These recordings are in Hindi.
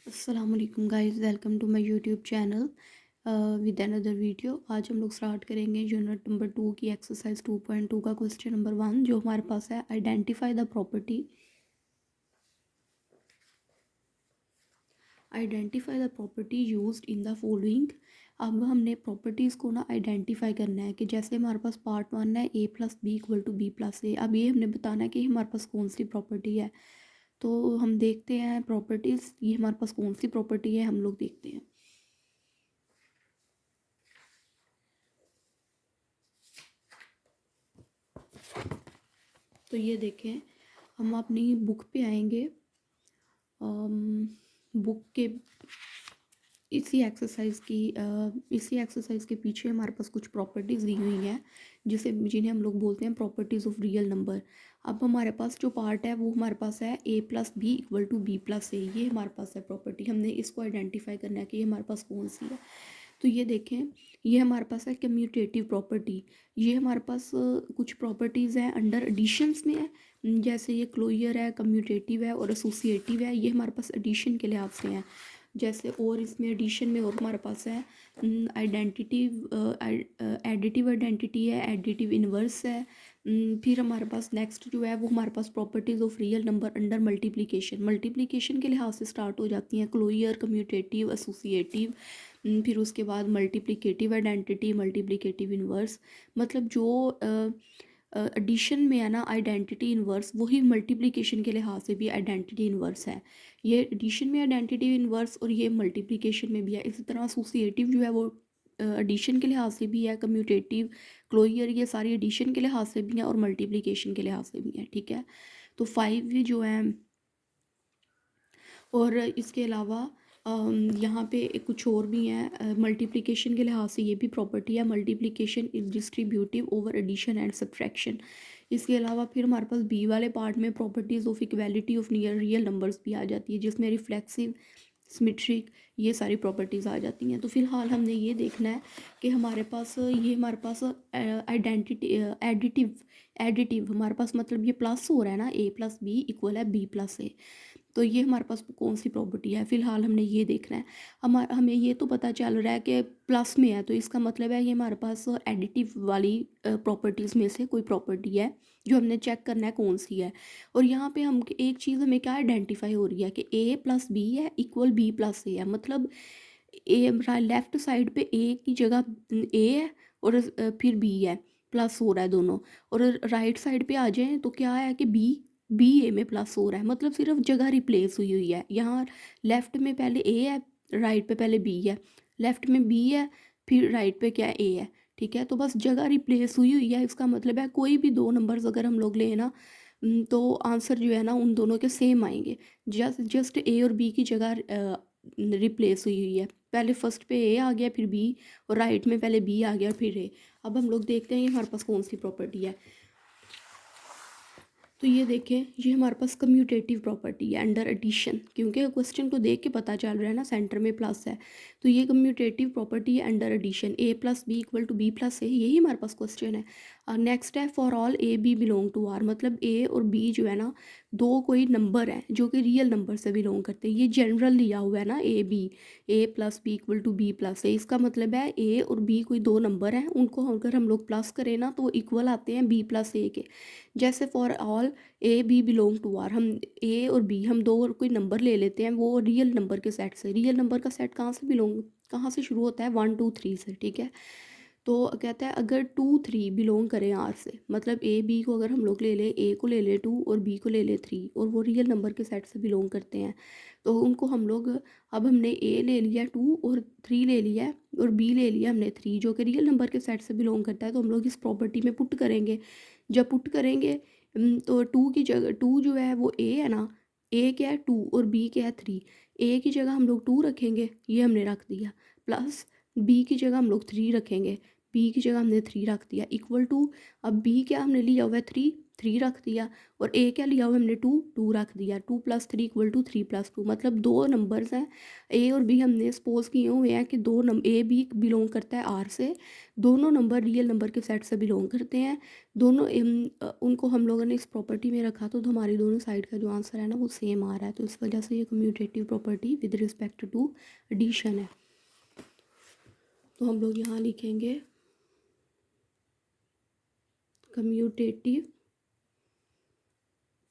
अस्सलाम वालेकुम guys, welcome to my YouTube channel with another video. आज हम लोग स्टार्ट करेंगे यूनिट नंबर 2 की एक्सरसाइज 2.2 का क्वेश्चन नंबर 1 जो हमारे पास है। Identify the property used in the following. अब हमने प्रॉपर्टीज़ को ना आइडेंटिफाई करना है कि जैसे हमारे पास पार्ट 1 है a plus B equal to B plus A. अब ये हमने बताना है कि हमारे पास कौन सी प्रॉपर्टी है। तो हम देखते हैं प्रॉपर्टीज़, ये हमारे पास कौन सी प्रॉपर्टी है हम लोग देखते हैं। तो ये देखें, हम अपनी बुक पे आएंगे। बुक के इसी एक्सरसाइज के पीछे हमारे पास कुछ प्रॉपर्टीज़ दी हुई हैं जिन्हें हम लोग बोलते हैं प्रॉपर्टीज़ ऑफ रियल नंबर। अब हमारे पास जो पार्ट है वो हमारे पास है a plus B equal to B plus A. ये हमारे पास है प्रॉपर्टी। हमने इसको आइडेंटिफाई करना है कि ये हमारे पास कौन सी है। तो ये देखें, ये हमारे पास है कम्यूटेटिव प्रॉपर्टी। ये हमारे पास कुछ प्रॉपर्टीज़ हैं अंडर एडिशंस में है। जैसे ये क्लोजर है, कम्यूटेटिव है और एसोसिएटिव है। ये हमारे पास एडिशन के लिहाज से हैं। जैसे और इसमें एडिशन में और हमारे पास है एडिटिव आइडेंटिटी है, एडिटिव इन्वर्स है। फिर हमारे पास नेक्स्ट जो है वो हमारे पास properties of real number under multiplication के लिहाज से स्टार्ट हो जाती हैं। Closure, commutative, associative. फिर उसके बाद मल्टीप्लिकेटिव आइडेंटिटी, मल्टीप्लिकेटिव इन्वर्स। मतलब जो एडिशन में है ना आइडेंटिटी इन्वर्स, वही मल्टीप्लिकेशन के लिहाज से भी आइडेंटिटी इन्वर्स है। ये एडिशन में आइडेंटिटी इन्वर्स और ये मल्टीप्लिकेशन में भी है। इसी तरह एसोसिएटिव जो है वो एडिशन के लिहाज से भी है। कम्यूटेटिव, क्लोजर, ये सारी एडिशन के लिहाज से भी हैं और मल्टीप्लिकेशन के लिहाज से भी हैं। ठीक है, तो 5 जो है। और इसके अलावा यहाँ पे कुछ और भी हैं। मल्टीप्लिकेशन के लिहाज से ये भी प्रॉपर्टी है। Multiplication is distributive over addition and subtraction. इसके अलावा फिर हमारे पास बी वाले पार्ट में properties of equality of near real numbers भी आ जाती है, जिसमें रिफ्लेक्सिव, सिमेट्रिक, ये सारी प्रॉपर्टीज़ आ जाती हैं। तो फिलहाल हमने ये देखना है कि हमारे पास आइडेंटिटी एडिटिव हमारे पास, मतलब ये प्लस हो रहा है ना, a प्लस बी इक्वल है b प्लस ए। तो ये हमारे पास कौन सी प्रॉपर्टी है, फिलहाल हमने ये देखना है। हमें ये तो पता चल रहा है कि प्लस में है, तो इसका मतलब है ये हमारे पास एडिटिव वाली प्रॉपर्टीज़ में से कोई प्रॉपर्टी है जो हमने चेक करना है कौन सी है। और यहाँ पे हम एक चीज़ हमें क्या आइडेंटिफाई हो रही है कि a प्लस बी है इक्वल b प्लस ए है। मतलब ए लेफ्ट साइड पे a की जगह a है और फिर b है, प्लस हो रहा है दोनों। और राइट साइड पे आ जाएं तो क्या है कि बी ए में प्लस हो रहा है, मतलब सिर्फ जगह रिप्लेस हुई हुई है। यहाँ लेफ्ट में पहले ए है, राइट पे पहले बी है। लेफ्ट में बी है, फिर राइट पे क्या ए है। ठीक है, तो बस जगह रिप्लेस हुई हुई है। इसका मतलब है कोई भी दो नंबर्स अगर हम लोग लें ना, तो आंसर जो है ना उन दोनों के सेम आएंगे। जस्ट ए और बी की जगह रिप्लेस हुई हुई है। पहले फर्स्ट पे ए आ गया, फिर बी, और राइट में पहले बी आ गया, फिर ए। अब हम लोग देखते हैं ये हमारे पास कौन सी प्रॉपर्टी है। तो ये देखें, ये हमारे पास कम्यूटेटिव प्रॉपर्टी है अंडर एडिशन, क्योंकि क्वेश्चन को देख के पता चल रहा है ना सेंटर में प्लस है। तो ये कम्यूटेटिव प्रॉपर्टी है under addition, a plus B equal to B plus A. यही हमारे पास क्वेश्चन है। नेक्स्ट है for all A B belong to R. मतलब a और b जो है ना, दो कोई नंबर है जो कि रियल नंबर से बिलोंग करते हैं। ये जनरल लिया हुआ है ना, A plus B equal to B plus A. इसका मतलब है a और b कोई दो नंबर हैं, उनको अगर हम लोग प्लस करें ना तो इक्वल आते हैं b प्लस ए के। जैसे for all A B belong to R, हम ए और बी हम दो और कोई नंबर ले लेते हैं वो रियल नंबर के सेट से। रियल नंबर का सेट कहाँ से शुरू होता है, 1 2 3 से। ठीक है, तो कहता है अगर 2 3 बिलोंग करें आर से, मतलब ए बी को अगर हम लोग ले लें, ए को ले लें 2 और बी को ले लें 3, और वो रियल नंबर के सेट से बिलोंग करते हैं, तो उनको हम लोग, अब हमने ए ले लिया 2 और 3 ले लिया है, और बी ले लिया हमने 3 जो कि रियल नंबर के सेट से बिलोंग करता है, तो हम लोग इस प्रॉपर्टी में पुट करेंगे। जब पुट करेंगे तो 2 की जगह 2 जो है वो ए है ना, ए क्या है 2 और बी क्या है 3। ए की जगह हम लोग 2 रखेंगे, ये हमने रख दिया, प्लस बी की जगह हम लोग 3 रखेंगे, बी की जगह हमने 3 रख दिया, इक्वल टू, अब बी क्या हमने लिया हुआ है 3, 3 रख दिया, और ए क्या लिया हुआ हमने 2 रख दिया। 2 + 3 = 3 + 2, मतलब दो नंबर्स हैं ए और बी, हमने सपोज किए हुए हैं कि दो नंबर ए बी बिलोंग करता है आर से, दोनों नंबर रियल नंबर के सेट से बिलोंग करते हैं, दोनों उनको हम लोगों ने इस प्रॉपर्टी में रखा, तो हमारी दोनों साइड का जो आंसर है ना वो सेम आ रहा है। तो इस वजह से ये commutative property with respect to addition है। तो हम लोग यहाँ लिखेंगे commutative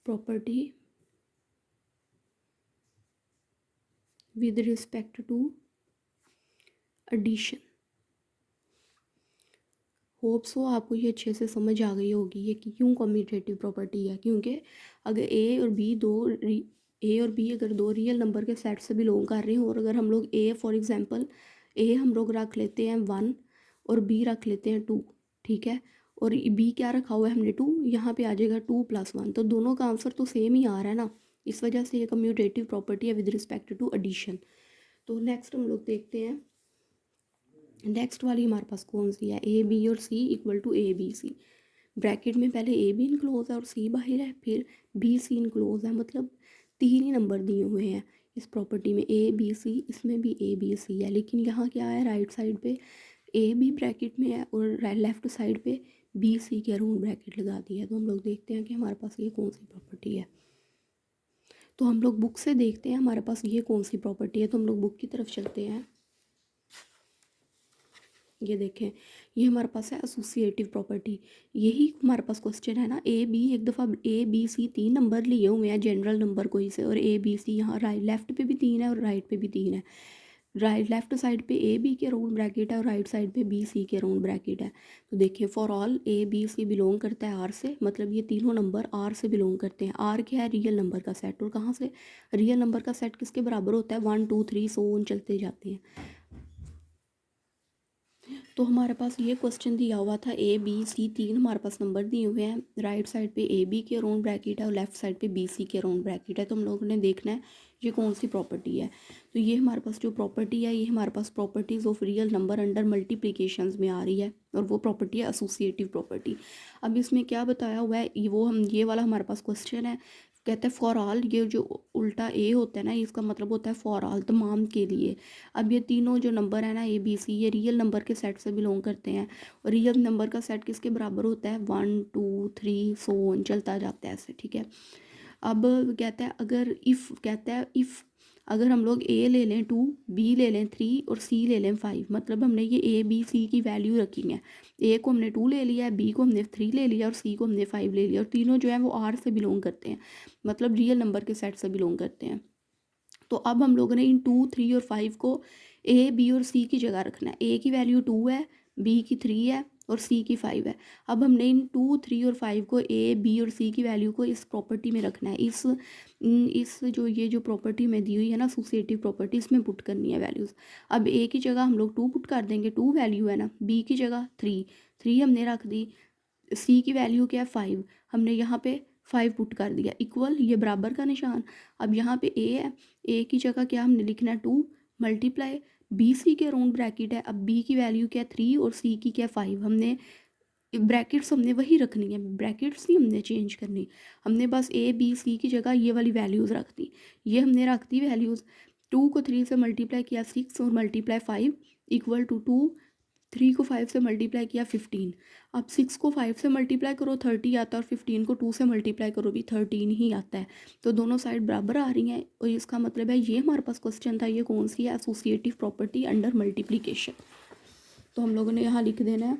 property with respect to addition. Hope so आपको ये अच्छे से समझ आ गई होगी ये कि क्यों कम्यूटेटिव प्रॉपर्टी है, क्योंकि अगर ए और बी अगर दो रियल नंबर के सेट से बिलोंग कर रहे हो, और अगर हम लोग ए फॉर एग्जांपल ए हम लोग रख लेते हैं 1 और बी रख लेते हैं 2, ठीक है, और बी क्या रखा हुआ है हमने 2, यहाँ पे आ जाएगा 2 + 1, तो दोनों का आंसर तो सेम ही आ रहा है ना। इस वजह से ये कम्यूटेटिव प्रॉपर्टी है विद रिस्पेक्ट टू एडिशन। तो नेक्स्ट हम लोग देखते हैं, नेक्स्ट वाली हमारे पास कौन सी है, ए बी और सी = ए बी सी। ब्रैकेट में पहले ए बी इनक्लोज है और सी बाहर है, फिर बी सी इनक्लोज है, मतलब 3 ही नंबर दिए हुए हैं इस प्रॉपर्टी में, ए बी सी, इसमें भी ए बी सी है, लेकिन यहाँ क्या है, राइट साइड पे ए बी ब्रैकेट में है और लेफ्ट साइड पे बी सी के अराउंड ब्रैकेट लगा दी है। तो हम लोग देखते हैं कि हमारे पास ये कौन सी प्रॉपर्टी है। तो हम लोग बुक से देखते हैं हमारे पास ये कौन सी प्रॉपर्टी है। तो हम लोग बुक की तरफ चलते हैं। ये देखें, ये हमारे पास है एसोसिएटिव प्रॉपर्टी। यही हमारे पास क्वेश्चन है ना, ए बी, एक दफ़ा ए बी सी 3 नंबर लिए हुए हैं जनरल नंबर कोई से, और ए बी सी यहाँ राइट लेफ्ट पे भी 3 है और राइट पे भी 3 है। राइट लेफ्ट साइड पे ए बी के राउंड ब्रैकेट है और राइट साइड पे बी सी के राउंड ब्रैकेट है। तो देखिए, for all A B C belong करता है आर से, मतलब ये तीनों नंबर आर से बिलोंग करते हैं। आर क्या है, रियल नंबर का सेट, और कहाँ से, रियल नंबर का सेट किसके बराबर होता है, 1 2 3 सो ऑन चलते जाते हैं। तो हमारे पास ये क्वेश्चन दिया हुआ था, ए बी सी 3 हमारे पास नंबर दिए हुए हैं, राइट साइड पे ए बी के अराउंड ब्रैकेट है और लेफ्ट साइड पे बी सी के अराउंड ब्रैकेट है। तो हम लोगों ने देखना है ये कौन सी प्रॉपर्टी है। तो ये हमारे पास जो प्रॉपर्टी है, ये हमारे पास properties of real number under multiplications में आ रही है, और वो प्रॉपर्टी है एसोसिएटिव प्रॉपर्टी। अब इसमें क्या बताया हुआ है, ये वाला हमारे पास क्वेश्चन है, कहते हैं फॉर ऑल, ये जो उल्टा ए होता है ना, इसका मतलब होता है फॉर ऑल, तमाम के लिए। अब ये तीनों जो नंबर है ना, ए बी सी, ये रियल नंबर के सेट से बिलोंग करते हैं, और रियल नंबर का सेट किसके बराबर होता है, 1 2 3 सो ऑन चलता जाता है ऐसे, ठीक है। अब कहता है अगर इफ़, कहता है इफ़ अगर हम लोग ए ले लें 2, बी ले लें 3 और सी ले लें 5, मतलब हमने ये ए बी सी की वैल्यू रखी है। ए को हमने 2 ले लिया है, बी को हमने 3 ले लिया और सी को हमने 5 ले लिया, और तीनों जो है वो आर से बिलोंग करते हैं, मतलब रियल नंबर के सेट से बिलोंग करते हैं। तो अब हम लोगों ने इन 2 3 और 5 को ए बी और सी की जगह रखना है। ए की वैल्यू 2 है, बी की 3 है और सी की 5 है। अब हमने इन 2 3 और 5 को, ए बी और सी की वैल्यू को इस प्रॉपर्टी में रखना है, इस जो प्रॉपर्टी में दी हुई है ना एसोसिएटिव प्रॉपर्टी, इसमें पुट करनी है वैल्यूज़। अब ए की जगह हम लोग 2 पुट कर देंगे, 2 वैल्यू है ना, बी की जगह 3 हमने रख दी, सी की वैल्यू क्या है 5, हमने यहाँ पे 5 पुट कर दिया, इक्वल, ये बराबर का निशान। अब यहाँ पे ए है, ए की जगह क्या हमने लिखना है 2 मल्टीप्लाई बी सी के राउंड ब्रैकेट है, अब बी की वैल्यू क्या 3 और सी की क्या 5, हमने ब्रैकेट्स हमने वही रखनी है, ब्रैकेट्स ही हमने चेंज करनी, हमने बस ए बी सी की जगह ये वाली वैल्यूज़ रख दी, ये हमने रख दी वैल्यूज़। 2 को 3 से मल्टीप्लाई किया 6 और मल्टीप्लाई 5 इक्वल टू 2, 3 को 5 से मल्टीप्लाई किया 15। अब 6 को 5 से मल्टीप्लाई करो 30 आता है, और 15 को 2 से मल्टीप्लाई करो भी 13 ही आता है। तो दोनों साइड बराबर आ रही हैं, और इसका मतलब है ये हमारे पास क्वेश्चन था, ये कौन सी है, एसोसिएटिव प्रॉपर्टी अंडर मल्टीप्लिकेशन। तो हम लोगों ने यहाँ लिख देना है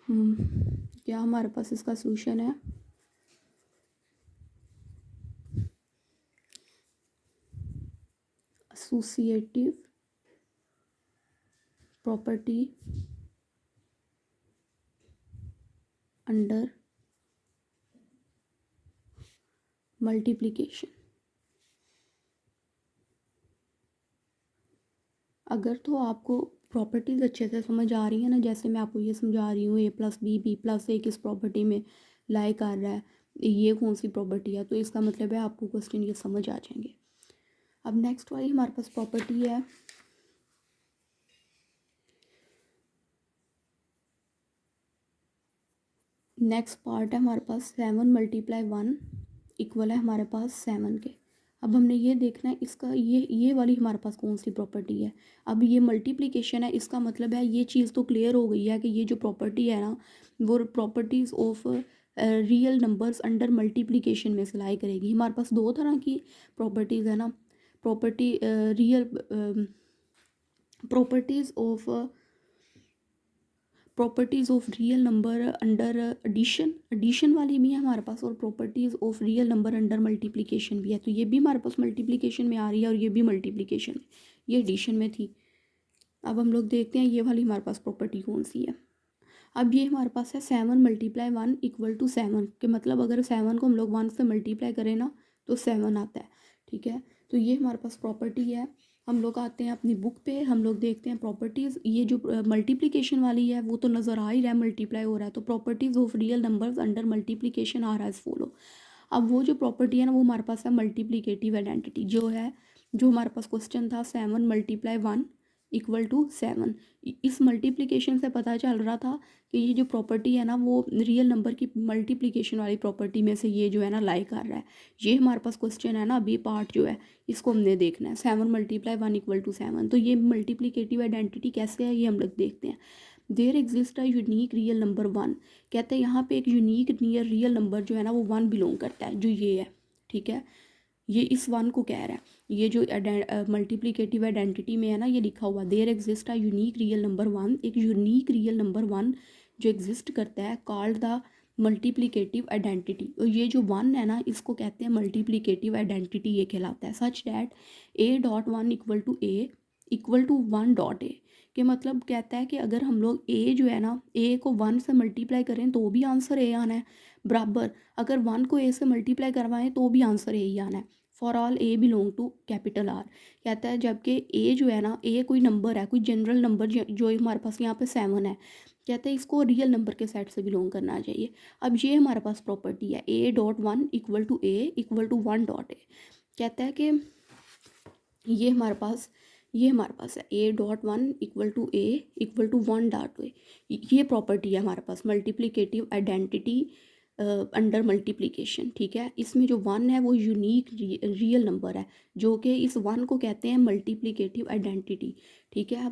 क्या हमारे पास इसका सोल्यूशन है, एसोसिएटिव प्रॉपर्टी अंडर मल्टीप्लिकेशन। अगर तो आपको प्रॉपर्टीज़ अच्छे से समझ आ रही है ना, जैसे मैं आपको ये समझा रही हूँ, a+b+b+a किस प्रॉपर्टी में लाई कर रहा है, ये कौन सी प्रॉपर्टी है, तो इसका मतलब है आपको क्वेश्चन ये समझ आ जाएंगे। अब नेक्स्ट वाली हमारे पास प्रॉपर्टी है नेक्स्ट पार्ट है हमारे पास 7 × 1 इक्वल है हमारे पास 7 के। अब हमने ये देखना है इसका ये वाली हमारे पास कौन सी प्रॉपर्टी है। अब ये मल्टीप्लिकेशन है, इसका मतलब है ये चीज़ तो क्लियर हो गई है कि ये जो प्रॉपर्टी है ना वो properties of real numbers under multiplication में सिलाई करेगी। हमारे पास दो तरह की प्रॉपर्टीज़ है ना, property real properties of real number under addition वाली भी है हमारे पास, और properties of real number under multiplication भी है। तो ये भी हमारे पास मल्टीप्लिकेशन में आ रही है और ये भी मल्टीप्लिकेशन में, ये एडिशन में थी। अब हम लोग देखते हैं ये वाली हमारे पास प्रॉपर्टी कौन सी है। अब ये हमारे पास है 7 × 1 इक्वल टू 7 के, मतलब अगर 7 को हम लोग 1 से मल्टीप्लाई करें ना तो 7 आता है। ठीक है, तो ये हमारे पास प्रॉपर्टी है। हम लोग आते हैं अपनी बुक पे, हम लोग देखते हैं प्रॉपर्टीज़। ये जो मल्टीप्लिकेशन वाली है वो तो नज़र आ ही रहा है, मल्टीप्लाई हो रहा है, तो properties of real numbers under multiplication आ रहा है फॉलो। अब वो जो प्रॉपर्टी है ना वो हमारे पास है मल्टीप्लिकेटिव आइडेंटिटी, जो है जो हमारे पास क्वेश्चन था 7 × 1 इक्वल टू 7। इस मल्टीप्लिकेशन से पता चल रहा था कि ये जो प्रॉपर्टी है ना वो रियल नंबर की मल्टीप्लिकेशन वाली प्रॉपर्टी में से ये जो है ना लाई कर रहा है। ये हमारे पास क्वेश्चन है ना, अभी पार्ट जो है इसको हमने देखना है 7 × 1 इक्वल टू 7। तो ये मल्टीप्लिकेटिव आइडेंटिटी कैसे है ये हम लोग देखते हैं। There exist a unique real number 1, कहते हैं यहाँ पे एक यूनिक नियर रियल नंबर जो है ना वो 1 बिलोंग करता है, जो ये है। ठीक है, ये इस 1 को कह रहा है। ये जो मल्टीप्लिकेटिव आइडेंटिटी में है ना ये लिखा हुआ there exist a unique real number 1, एक यूनिक रियल नंबर 1 जो एग्जिस्ट करता है कॉल्ड द मल्टीप्लिकेटिव आइडेंटिटी। और ये जो 1 है ना इसको कहते हैं मल्टीप्लिकेटिव आइडेंटिटी, ये कहलाता है। Such that A.1 equal to A equal to 1 dot A, के मतलब कहता है कि अगर हम लोग ए जो है ना ए को 1 से मल्टीप्लाई करें तो भी आंसर ए आना है, बराबर अगर 1 को ए से मल्टीप्लाई करवाएं तो भी आंसर ए ही आना है। For all A belong to capital R, कहता है जबकि ए जो है ना ए कोई नंबर है, कोई जनरल नंबर जो हमारे पास यहाँ पे 7 है, कहते हैं इसको रियल नंबर के सेट से बिलोंग करना चाहिए। अब ये हमारे पास प्रॉपर्टी है A.1 equal to a equal to 1 dot a, कहता है कि ये हमारे पास है A.1 equal to a equal to 1 dot a. ये प्रॉपर्टी है हमारे पास मल्टीप्लिकेटिव आइडेंटिटी अंडर मल्टीप्लिकेशन। ठीक है, इसमें जो 1 है वो यूनिक रियल नंबर है, जो कि इस 1 को कहते हैं मल्टीप्लिकेटिव आइडेंटिटी। ठीक है,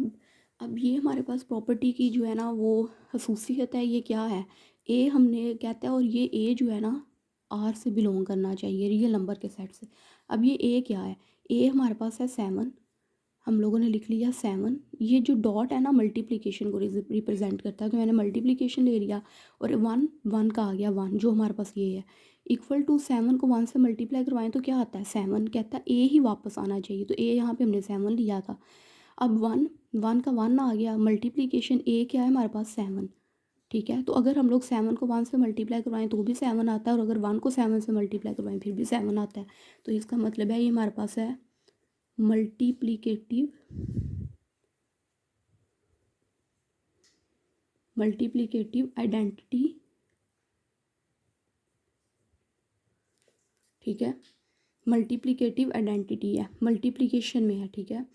अब ये हमारे पास प्रॉपर्टी की जो है ना वो खसूसियत है, ये क्या है, ए हमने कहता है, और ये ए जो है ना आर से बिलोंग करना चाहिए, रियल नंबर के सेट से। अब ये ए क्या है, ए हमारे पास है 7, हम लोगों ने लिख लिया 7। ये जो डॉट है ना मल्टीप्लिकेशन को रिप्रेजेंट करता है, तो मैंने मल्टीप्लिकेशन ले लिया और 1 का आ गया 1 जो हमारे पास ये है। इक्वल टू 7 को 1 से मल्टीप्लाई करवाएं तो क्या आता है 7, कहता है ए ही वापस आना चाहिए, तो ए यहाँ पे हमने 7 लिया था। अब 1 का 1 आ गया, मल्टीप्लिकेशन ए क्या है हमारे पास 7। ठीक है, तो अगर हम लोग 7 को 1 से मल्टीप्लाई करवाएं तो भी 7 आता है, और अगर 1 को 7 से मल्टीप्लाई करवाएं फिर भी 7 आता है। तो इसका मतलब है ये हमारे पास है मल्टीप्लिकेटिव आइडेंटिटी। ठीक है, मल्टीप्लिकेटिव आइडेंटिटी है, मल्टीप्लिकेशन में है। ठीक है,